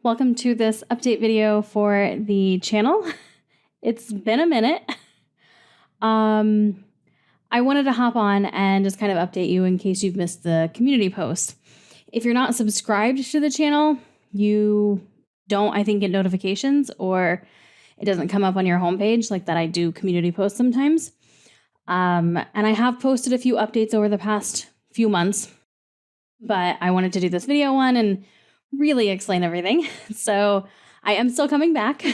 Welcome to this update video for the channel. It's been a minute. I wanted to hop on and just kind of update you in case you've missed the community post. If you're not subscribed to the channel, you don't, I think, get notifications, or it doesn't come up on your homepage like that. I do community posts sometimes. And I have posted a few updates over the past few months, but I wanted to do this video one and really explain everything. So I am still coming back.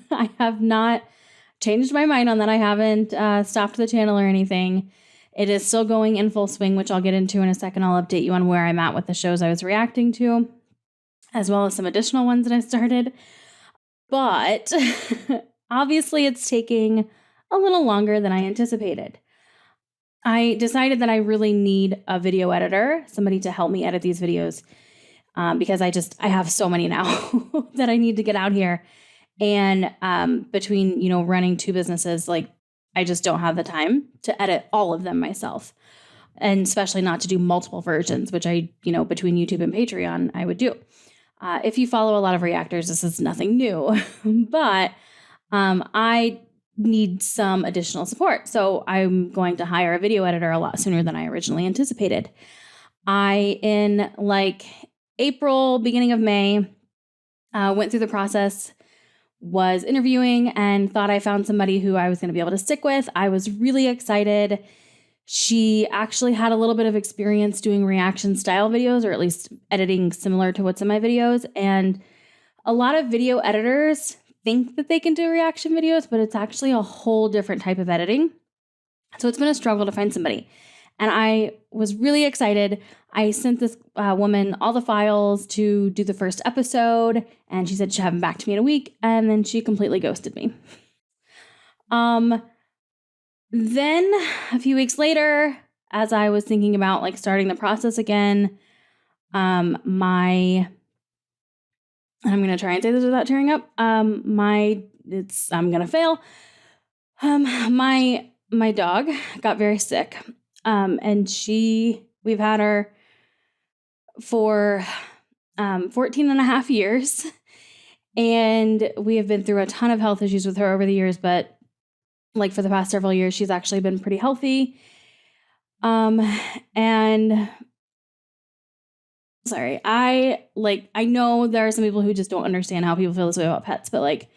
I have not changed my mind on that. I haven't stopped the channel or anything. It is still going in full swing, which I'll get into in a second. I'll update you on where I'm at with the shows I was reacting to, as well as some additional ones that I started. But obviously it's taking a little longer than I anticipated. I decided that I really need a video editor, somebody to help me edit these videos. Because I have so many now that I need to get out here. And between, running two businesses, I just don't have the time to edit all of them myself. And especially not to do multiple versions, which between YouTube and Patreon, I would do. If you follow a lot of reactors, this is nothing new. But I need some additional support. So I'm going to hire a video editor a lot sooner than I originally anticipated. In April, beginning of May, went through the process, was interviewing, and thought I found somebody who I was going to be able to stick with. I was really excited. She actually had a little bit of experience doing reaction style videos, or at least editing similar to what's in my videos. And a lot of video editors think that they can do reaction videos, but it's actually a whole different type of editing. So it's been a struggle to find somebody. And I was really excited. I sent this woman all the files to do the first episode, and she said she'd have them back to me in a week, and then she completely ghosted me. Then a few weeks later, as I was thinking about starting the process again, and I'm going to try and say this without tearing up. I'm going to fail. My dog got very sick. And we've had her for 14 and a half years, and we have been through a ton of health issues with her over the years, but for the past several years, she's actually been pretty healthy. And sorry, I know there are some people who just don't understand how people feel this way about pets, but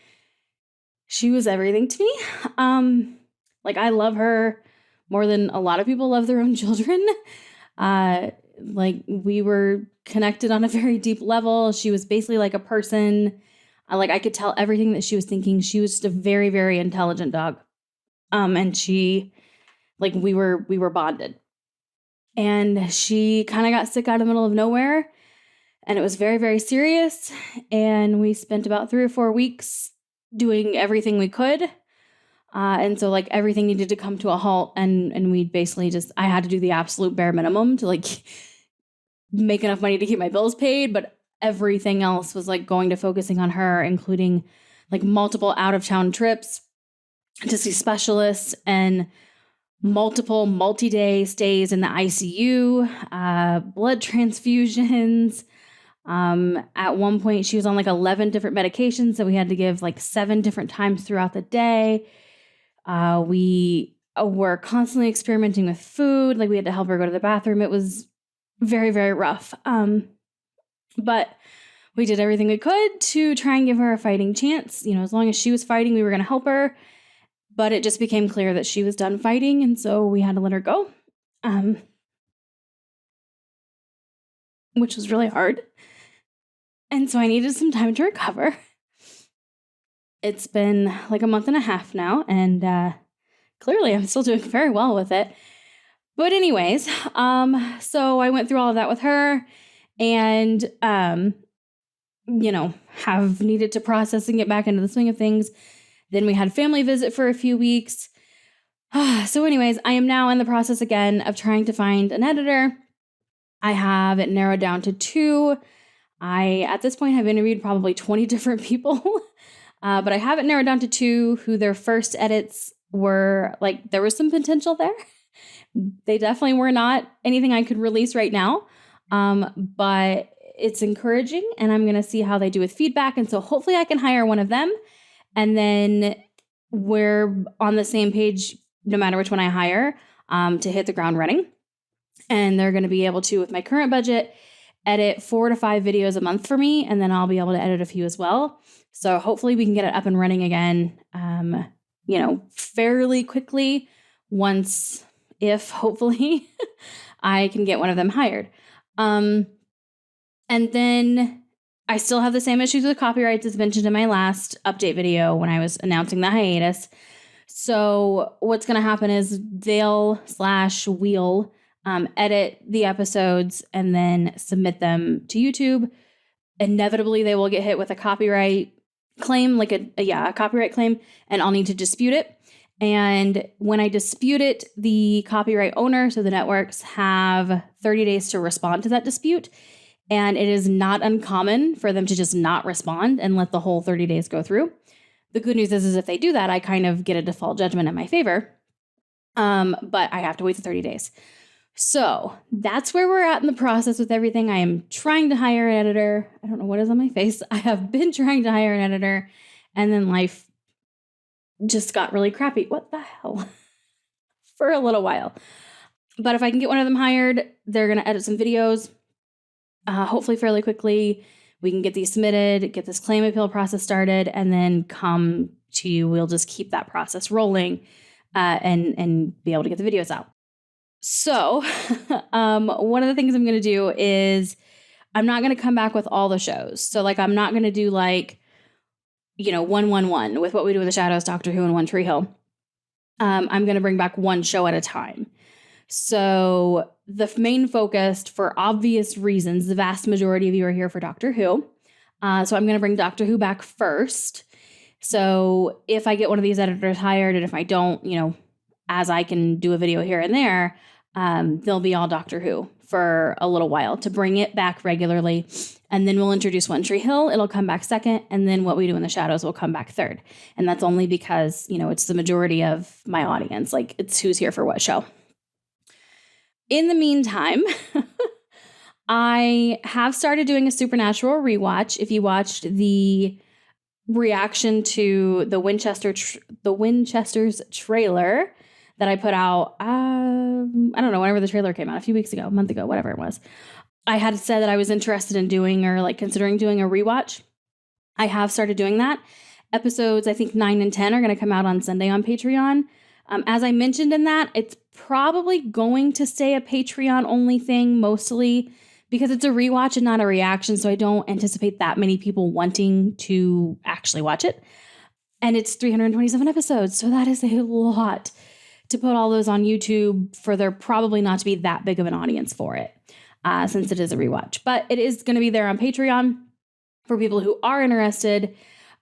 she was everything to me. I love her more than a lot of people love their own children. We were connected on a very deep level. She was basically like a person. I could tell everything that she was thinking. She was just a very, very intelligent dog. And she, we were bonded. And she kind of got sick out of the middle of nowhere. And it was very, very serious. And we spent about 3 or 4 weeks doing everything we could. And so everything needed to come to a halt, and we basically I had to do the absolute bare minimum to make enough money to keep my bills paid. But everything else was going to focusing on her, including multiple out of town trips to see specialists and multiple multi-day stays in the ICU, blood transfusions. At one point she was on 11 different medications that we had to give 7 different times throughout the day. We were constantly experimenting with food. We had to help her go to the bathroom. It was very, very rough. But we did everything we could to try and give her a fighting chance. As long as she was fighting, we were going to help her. But it just became clear that she was done fighting, and so we had to let her go. Which was really hard. And so I needed some time to recover. It's been a month and a half now, and clearly I'm still doing very well with it. But anyways, so I went through all of that with her, and have needed to process and get back into the swing of things. Then we had family visit for a few weeks. So anyways, I am now in the process again of trying to find an editor. I have it narrowed down to 2. At this point, have interviewed probably 20 different people. But I have it narrowed down to 2 who their first edits were there was some potential there. They definitely were not anything I could release right now. But it's encouraging, and I'm going to see how they do with feedback. And so hopefully I can hire one of them, and then we're on the same page no matter which one I hire, to hit the ground running. And they're going to be able to, with my current budget, edit 4 to 5 videos a month for me, and then I'll be able to edit a few as well. So hopefully we can get it up and running again, fairly quickly if hopefully I can get one of them hired. And then I still have the same issues with copyrights as mentioned in my last update video when I was announcing the hiatus. So what's going to happen is we'll edit the episodes and then submit them to YouTube. Inevitably, they will get hit with a copyright claim, like a copyright claim, and I'll need to dispute it. And when I dispute it, the copyright owner, so the networks, have 30 days to respond to that dispute. And it is not uncommon for them to just not respond and let the whole 30 days go through. The good news is if they do that, I kind of get a default judgment in my favor. But I have to wait the 30 days. So that's where we're at in the process with everything. I am trying to hire an editor. I don't know what is on my face. I have been trying to hire an editor, and then life just got really crappy. What the hell? For a little while. But if I can get one of them hired, they're going to edit some videos, hopefully fairly quickly. We can get these submitted, get this claim appeal process started, and then come to you. We'll just keep that process rolling and be able to get the videos out. So one of the things I'm going to do is I'm not going to come back with all the shows. So like I'm not going to do 1-1-1 with What We Do in the Shadows, Doctor Who, and One Tree Hill. I'm going to bring back one show at a time. So the main focus, for obvious reasons, the vast majority of you are here for Doctor Who. So I'm going to bring Doctor Who back first. So if I get one of these editors hired, and if I don't, as I can do a video here and there, they'll be all Doctor Who for a little while to bring it back regularly. And then we'll introduce One Tree Hill. It'll come back second. And then What We Do in the Shadows will come back third. And that's only because, it's the majority of my audience. Like, it's who's here for what show. In the meantime, I have started doing a Supernatural rewatch. If you watched the reaction to the Winchester's trailer that I put out, I don't know, whenever the trailer came out, a few weeks ago, a month ago, whatever it was, I had said that I was interested in doing or considering doing a rewatch. I have started doing that. Episodes, I think 9 and 10 are going to come out on Sunday on Patreon. As I mentioned in that, it's probably going to stay a Patreon only thing mostly because it's a rewatch and not a reaction. So I don't anticipate that many people wanting to actually watch it. And it's 327 episodes. So that is a lot to put all those on YouTube for there probably not to be that big of an audience for it, since it is a rewatch. But it is going to be there on Patreon for people who are interested.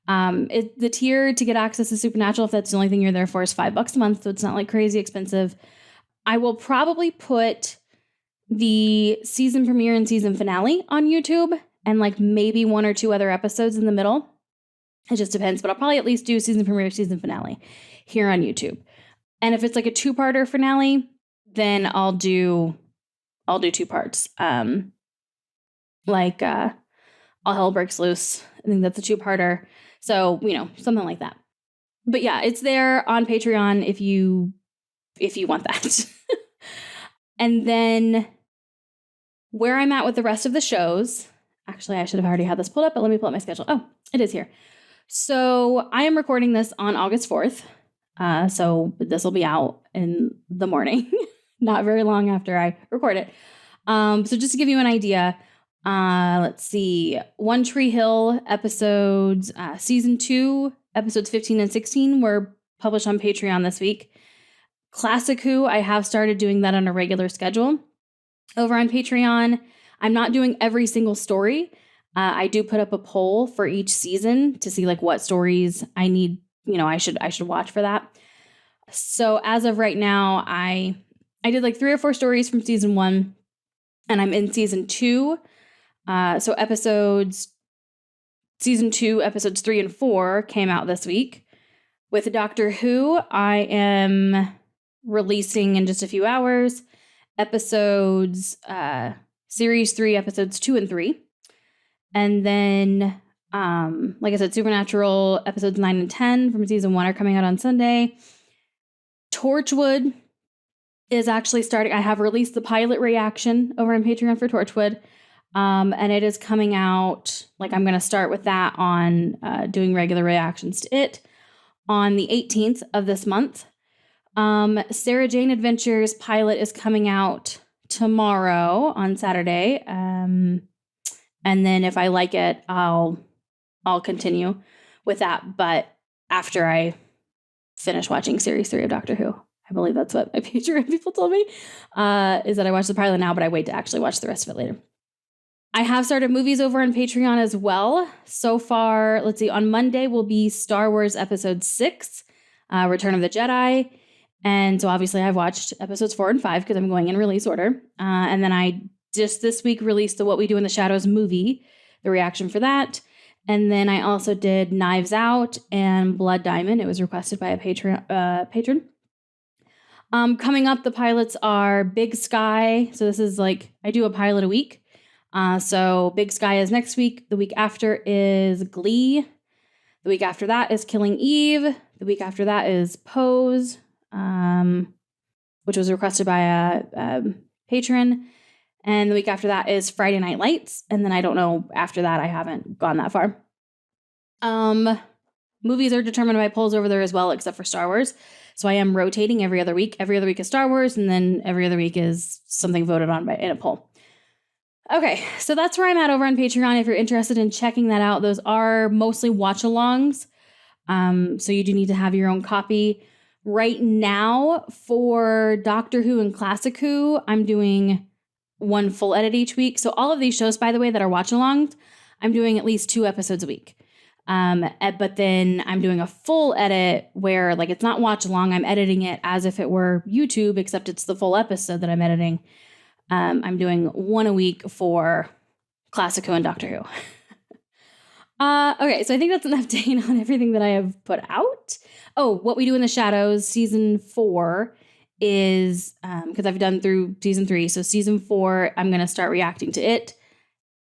The tier to get access to Supernatural, if that's the only thing you're there for, is $5 a month. So it's not crazy expensive. I will probably put the season premiere and season finale on YouTube and maybe 1 or 2 other episodes in the middle. It just depends, but I'll probably at least do season premiere, season finale here on YouTube. And if it's a 2-parter finale, then I'll do 2 parts. All Hell Breaks Loose. I think that's a 2-parter. So, something like that. But yeah, it's there on Patreon if you want that. And then where I'm at with the rest of the shows, actually, I should have already had this pulled up, but let me pull up my schedule. Oh, it is here. So I am recording this on August 4th. So this will be out in the morning, not very long after I record it. So just to give you an idea, let's see, One Tree Hill episodes, season 2, episodes 15 and 16 were published on Patreon this week. Classic Who, I have started doing that on a regular schedule over on Patreon. I'm not doing every single story. I do put up a poll for each season to see what stories I need, I should watch for that. So as of right now, I did 3 or 4 stories from season 1, and I'm in season 2. So season 2, episodes 3 and 4 came out this week. With Doctor Who, I am releasing in just a few hours series 3, episodes 2 and 3. And then, like I said, Supernatural episodes 9 and 10 from season 1 are coming out on Sunday. Torchwood is actually starting. I have released the pilot reaction over on Patreon for Torchwood. And it is coming out, like I'm going to start with that on doing regular reactions to it on the 18th of this month. Sarah Jane Adventures pilot is coming out tomorrow on Saturday. And then if I like it, I'll continue with that. But after I finish watching series 3 of Doctor Who, I believe that's what my Patreon people told me, is that I watch the pilot now, but I wait to actually watch the rest of it later. I have started movies over on Patreon as well. So far, let's see, on Monday will be Star Wars Episode 6, Return of the Jedi. And so obviously I've watched episodes 4 and 5 because I'm going in release order. And then I just this week released the What We Do in the Shadows movie, the reaction for that. And then I also did Knives Out and Blood Diamond. It was requested by a patron. Coming up, the pilots are Big Sky. So this is like, I do a pilot a week. So Big Sky is next week. The week after is Glee. The week after that is Killing Eve. The week after that is Pose, which was requested by a patron. And the week after that is Friday Night Lights. And then I don't know, after that, I haven't gone that far. Movies are determined by polls over there as well, except for Star Wars. So I am rotating every other week. Every other week is Star Wars, and then every other week is something voted on in a poll. Okay, so that's where I'm at over on Patreon. If you're interested in checking that out, those are mostly watch-alongs. So you do need to have your own copy. Right now, for Doctor Who and Classic Who, I'm doing one full edit each week. So all of these shows, by the way, that are watch-alongs, I'm doing at least 2 episodes a week. But then I'm doing a full edit where, like, it's not watch-along. I'm editing it as if it were YouTube, except it's the full episode that I'm editing. I'm doing 1 a week for Classic Who and Doctor Who. Okay, so I think that's an update on everything that I have put out. Oh, What We Do in the Shadows, season 4 is, because I've done through season 3. So season 4, I'm going to start reacting to it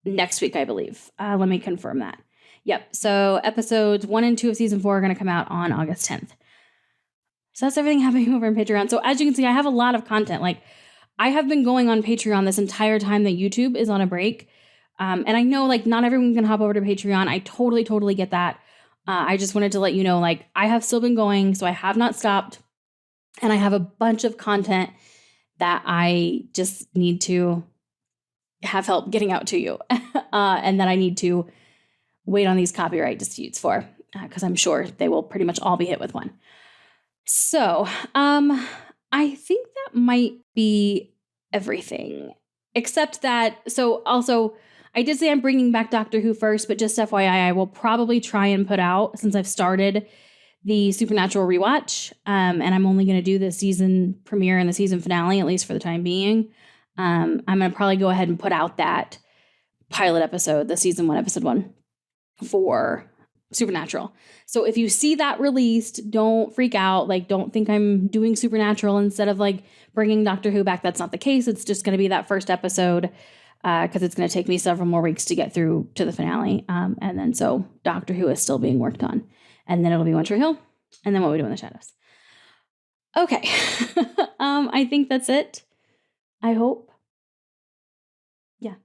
next week, I believe. Let me confirm that. Yep. So episodes 1 and 2 of season 4 are going to come out on August 10th. So that's everything happening over on Patreon. So as you can see, I have a lot of content. Like, I have been going on Patreon this entire time that YouTube is on a break. And I know, like, not everyone can hop over to Patreon. I totally get that. I just wanted to let you know, like, I have still been going, so I have not stopped. And I have a bunch of content that I just need to have help getting out to you. And that I need to wait on these copyright disputes for, because I'm sure they will pretty much all be hit with one. So, I think that might be everything, except that, so also, I did say I'm bringing back Doctor Who first, but just FYI, I will probably try and put out, since I've started the Supernatural Rewatch, and I'm only going to do the season premiere and the season finale, at least for the time being. I'm going to probably go ahead and put out that pilot episode, the season 1, episode 1, for Supernatural. So if you see that released, don't freak out. Like, don't think I'm doing Supernatural instead of, like, bringing Doctor Who back. That's not the case. It's just going to be that first episode, because it's going to take me several more weeks to get through to the finale. And then so Doctor Who is still being worked on. And then it'll be One Tree Hill, and then What We Do in the Shadows. Okay. I think that's it. I hope. Yeah.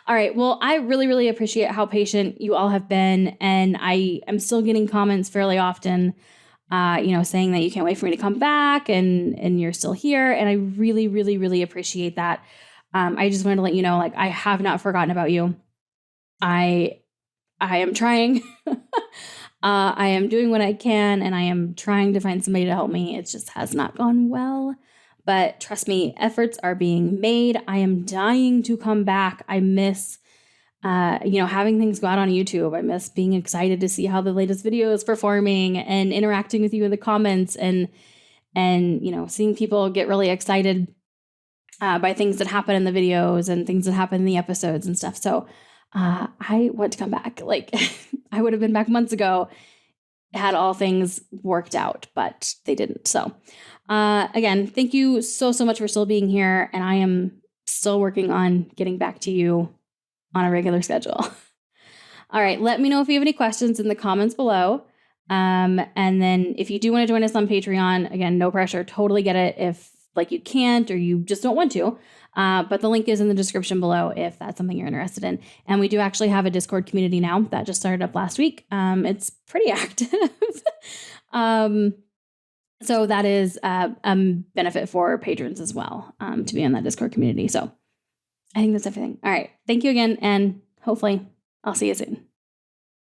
All right. Well, I really appreciate how patient you all have been. And I am still getting comments fairly often, saying that you can't wait for me to come back and you're still here. And I really appreciate that. I just wanted to let you know, like, I have not forgotten about you. I am trying. I am doing what I can, and I am trying to find somebody to help me. It just has not gone well. But trust me, efforts are being made. I am dying to come back. I miss, having things go out on YouTube. I miss being excited to see how the latest video is performing and interacting with you in the comments and seeing people get really excited by things that happen in the videos and things that happen in the episodes and stuff. So I want to come back. Like, I would have been back months ago had all things worked out, but they didn't. So again, thank you so much for still being here. And I am still working on getting back to you on a regular schedule. All right. Let me know if you have any questions in the comments below. And then if you do want to join us on Patreon, again, no pressure, totally get it if like you can't or you just don't want to. But the link is in the description below if that's something you're interested in. And we do actually have a Discord community now that just started up last week. It's pretty active. So that is a benefit for patrons as well, to be in that Discord community. So I think that's everything. All right. Thank you again. And hopefully I'll see you soon.